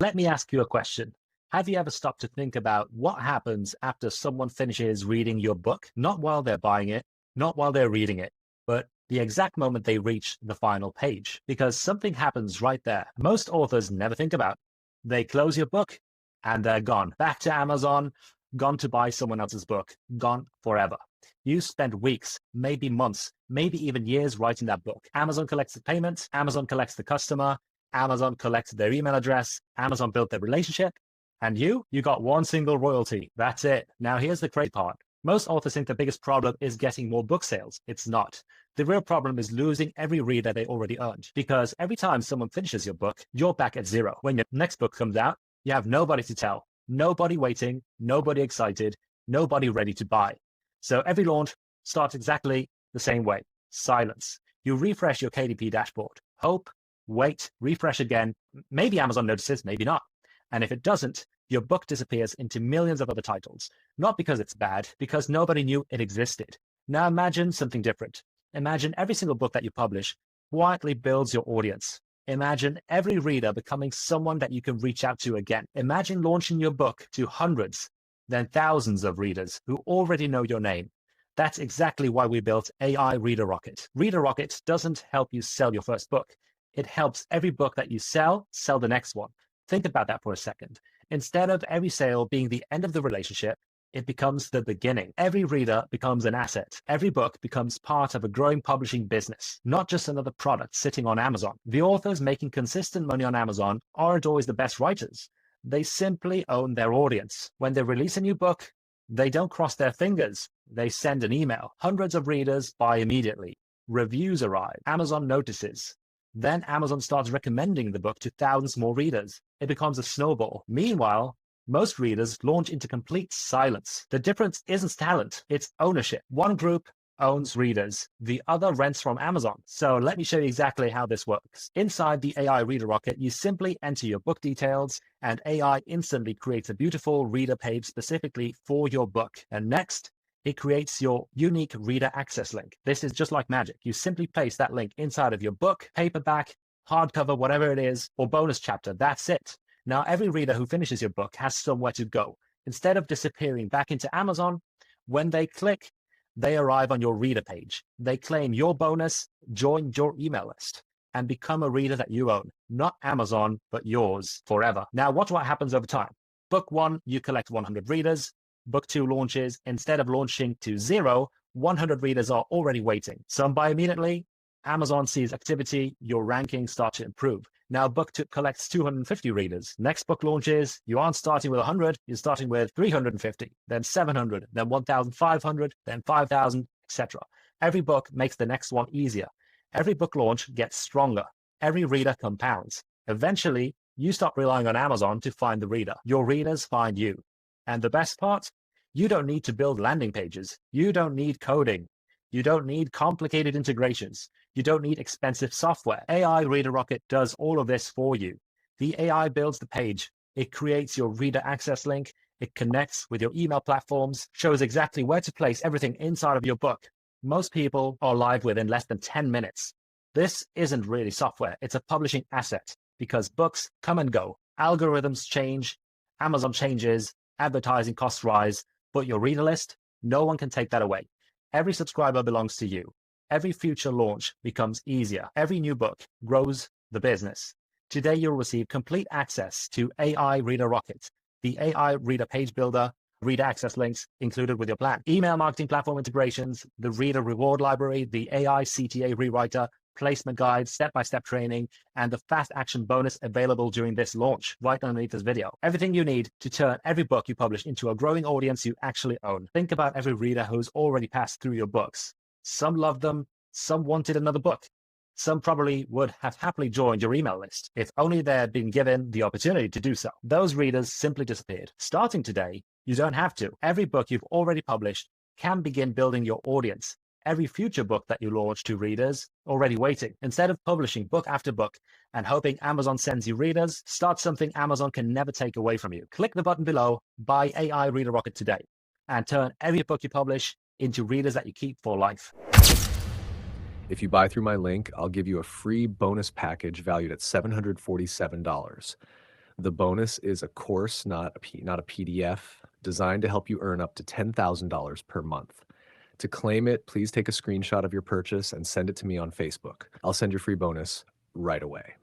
Let me ask you a question. Have you ever stopped to think about what happens after someone finishes reading your book? Not while they're buying it, not while they're reading it, but the exact moment they reach the final page, because something happens right there. Most authors never think about. They close your book and they're gone. Back to Amazon, gone to buy someone else's book, gone forever. You spend weeks, maybe months, maybe even years writing that book. Amazon collects the payments, Amazon collects the customer, Amazon collects their email address, Amazon built their relationship, and you got one single royalty. That's it. Now, here's the crazy part. Most authors think the biggest problem is getting more book sales. It's not. The real problem is losing every reader they already earned. Because every time someone finishes your book, you're back at zero. When your next book comes out, you have nobody to tell, nobody waiting, nobody excited, nobody ready to buy. So every launch starts exactly the same way. Silence. You refresh your KDP dashboard. Hope, wait, refresh again. Maybe Amazon notices, maybe not. And if it doesn't, your book disappears into millions of other titles. Not because it's bad, because nobody knew it existed. Now imagine something different. Imagine every single book that you publish quietly builds your audience. Imagine every reader becoming someone that you can reach out to again. Imagine launching your book to hundreds, then thousands of readers who already know your name. That's exactly why we built AI Reader Rocket. Reader Rocket doesn't help you sell your first book. It helps every book that you sell the next one. Think about that for a second. Instead of every sale being the end of the relationship, it becomes the beginning. Every reader becomes an asset. Every book becomes part of a growing publishing business, not just another product sitting on Amazon. The authors making consistent money on Amazon aren't always the best writers. They simply own their audience. When they release a new book, they don't cross their fingers. They send an email. Hundreds of readers buy immediately. Reviews arrive. Amazon notices. Then Amazon starts recommending the book to thousands more readers. It becomes a snowball. Meanwhile, most readers launch into complete silence. The difference isn't talent, it's ownership. One group owns readers, the other rents from Amazon. So let me show you exactly how this works. Inside the AI Reader Rocket, you simply enter your book details and AI instantly creates a beautiful reader page specifically for your book. And next, it creates your unique reader access link. This is just like magic. You simply place that link inside of your book, paperback, hardcover, whatever it is, or bonus chapter. That's it. Now, every reader who finishes your book has somewhere to go. Instead of disappearing back into Amazon, when they click, they arrive on your reader page. They claim your bonus, join your email list, and become a reader that you own. Not Amazon, but yours forever. Now, watch what happens over time. Book 1, you collect 100 readers. Book 2 launches. Instead of launching to 0, 100 readers are already waiting. Some buy immediately. Amazon sees activity, your rankings start to improve. Now book 2 collects 250 readers. Next book launches, you aren't starting with 100, you're starting with 350, then 700, then 1,500, then 5,000, etc. Every book makes the next one easier. Every book launch gets stronger. Every reader compounds. Eventually, you stop relying on Amazon to find the reader. Your readers find you. And the best part, you don't need to build landing pages. You don't need coding. You don't need complicated integrations. You don't need expensive software. AI Reader Rocket does all of this for you. The AI builds the page. It creates your reader access link. It connects with your email platforms, shows exactly where to place everything inside of your book. Most people are live within less than 10 minutes. This isn't really software. It's a publishing asset because books come and go. Algorithms change. Amazon changes. Advertising costs rise. But your reader list, no one can take that away. Every subscriber belongs to you. Every future launch becomes easier. Every new book grows the business. Today, you'll receive complete access to AI Reader Rocket, the AI Reader Page Builder, reader access links included with your plan, email marketing platform integrations, the Reader Reward Library, the AI CTA Rewriter, placement guide, step-by-step training, and the fast action bonus available during this launch right underneath this video. Everything you need to turn every book you publish into a growing audience you actually own. Think about every reader who's already passed through your books. Some loved them, some wanted another book. Some probably would have happily joined your email list if only they had been given the opportunity to do so. Those readers simply disappeared. Starting today, you don't have to. Every book you've already published can begin building your audience. Every future book that you launch to readers already waiting. Instead of publishing book after book and hoping Amazon sends you readers, start something Amazon can never take away from you. Click the button below, buy AI Reader Rocket today, and turn every book you publish into readers that you keep for life. If you buy through my link, I'll give you a free bonus package valued at $747. The bonus is a course, not a PDF, designed to help you earn up to $10,000 per month. To claim it, please take a screenshot of your purchase and send it to me on Facebook. I'll send your free bonus right away.